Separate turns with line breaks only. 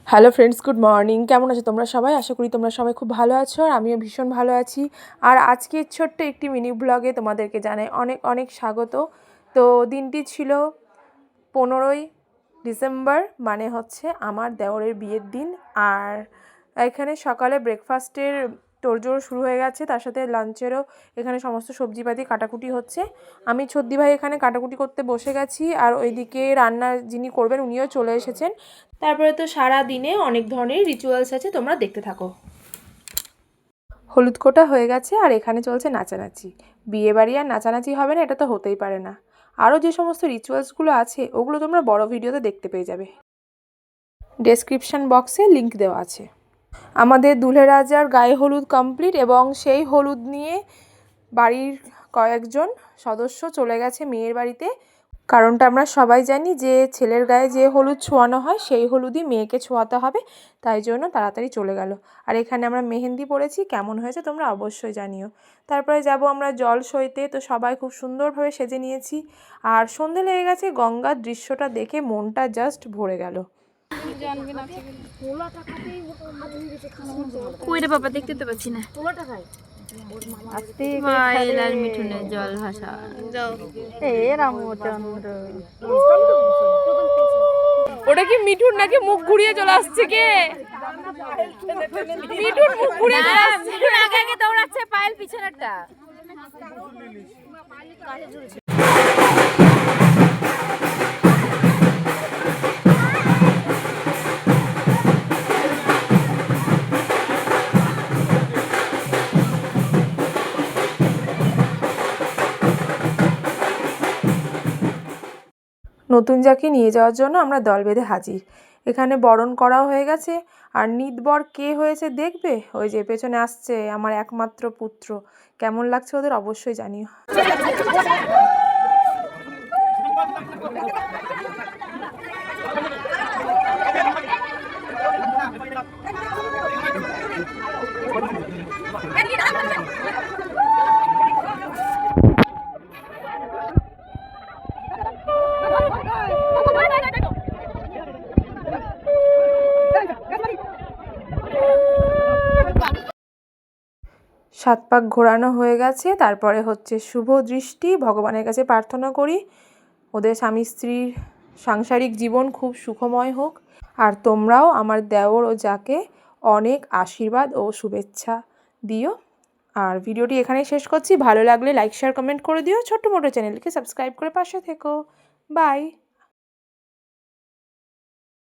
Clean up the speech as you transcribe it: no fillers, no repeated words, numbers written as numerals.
Hello friends, good morning. কেমন আছো তোমরা সবাই? আশা করি তোমরা সবাই খুব ভালো আছো, আর আমিও ভীষণ ভালো আছি। আর আজকে ছোট্ট একটি মিনি ব্লগে তোমাদেরকে জানাই অনেক অনেক স্বাগত। তো দিনটি ছিল 15ই ডিসেম্বর, মানে হচ্ছে আমার দেওরের বিয়ের দিন। আর এখানে সকালে ব্রেকফাস্টের তোড়জোড় শুরু হয়ে গেছে, তার সাথে লাঞ্চেরও এখানে সমস্ত সবজিপাতি কাটাকুটি হচ্ছে। আমি ছদ্দি ভাই এখানে কাটাকুটি করতে বসে গেছি, আর ওইদিকে রান্না যিনি করবেন উনিও চলে এসেছেন। তারপরে তো সারা দিনে অনেক ধরনের রিচুয়ালস আছে, তোমরা দেখতে থাকো। হলুদ কোটা হয়ে গেছে, আর এখানে চলছে নাচানাচি। বিয়ে বাড়ি আর নাচানাচি হবে না, এটা তো হতেই পারে না। আরও যে সমস্ত রিচুয়ালসগুলো আছে ওগুলো তোমরা বড় ভিডিওতে দেখতে পেয়ে যাবে। ডেসক্রিপশন বক্সে লিংক দেওয়া আছে। আমাদের দুলহে রাজার গায়ে হলুদ কমপ্লিট, এবং সেই হলুদ নিয়ে বাড়ির কয়েকজন সদস্য চলে গেছে মেয়ের বাড়িতে। কারণটা আমরা সবাই জানি যে ছেলের গায়ে যে হলুদ ছোঁয়ানো হয় সেই হলুদই মেয়েকে ছোঁয়াতে হবে, তাই জন্য তাড়াতাড়ি চলে গেল। আর এখানে আমরা মেহেন্দি পরেছি, কেমন হয়েছে তোমরা অবশ্যই জানিও। তারপরে যাব আমরা জল সইতে, তো সবাই খুব সুন্দরভাবে সেজে নিয়েছি। আর সন্ধে লেগে গেছে, গঙ্গার দৃশ্যটা দেখে মনটা জাস্ট ভরে গেল।
কইরে বাবা দেখতে তো পাচ্ছি না। মিঠুনের জল ভাষা
ওটা কি মিঠুন নাকি মুখ ঘুরিয়ে চলে আসছে? কে মিঠুন মুখ ঘুরিয়ে চলে আসছে?
মিঠুন আগে আগে দৌড়াচ্ছে, পায়েল পিছনেরটা।
নতুন যাকে নিয়ে যাওয়ার জন্য আমরা দল বেঁধে হাজির। এখানে বরণ করাও হয়ে গেছে। আর নিতবর কে হয়েছে দেখবে, ওই যে পেছনে আসছে আমার একমাত্র পুত্র। কেমন লাগছে ওদের অবশ্যই জানিও। সাত পাক ঘোরানো হয়ে গেছে, তারপরে হচ্ছে শুভ দৃষ্টি। ভগবানের কাছে প্রার্থনা করি ওদের স্বামী স্ত্রীর সাংসারিক জীবন খুব সুখময় হোক। আর তোমরাও আমার দেওর ও যাকে অনেক আশীর্বাদ ও শুভেচ্ছা দিও। আর ভিডিওটি এখানেই শেষ করছি। ভালো লাগলে লাইক শেয়ার কমেন্ট করে দিও। ছোট্ট মোটো চ্যানেলকে সাবস্ক্রাইব করে পাশে থেকো। বাই।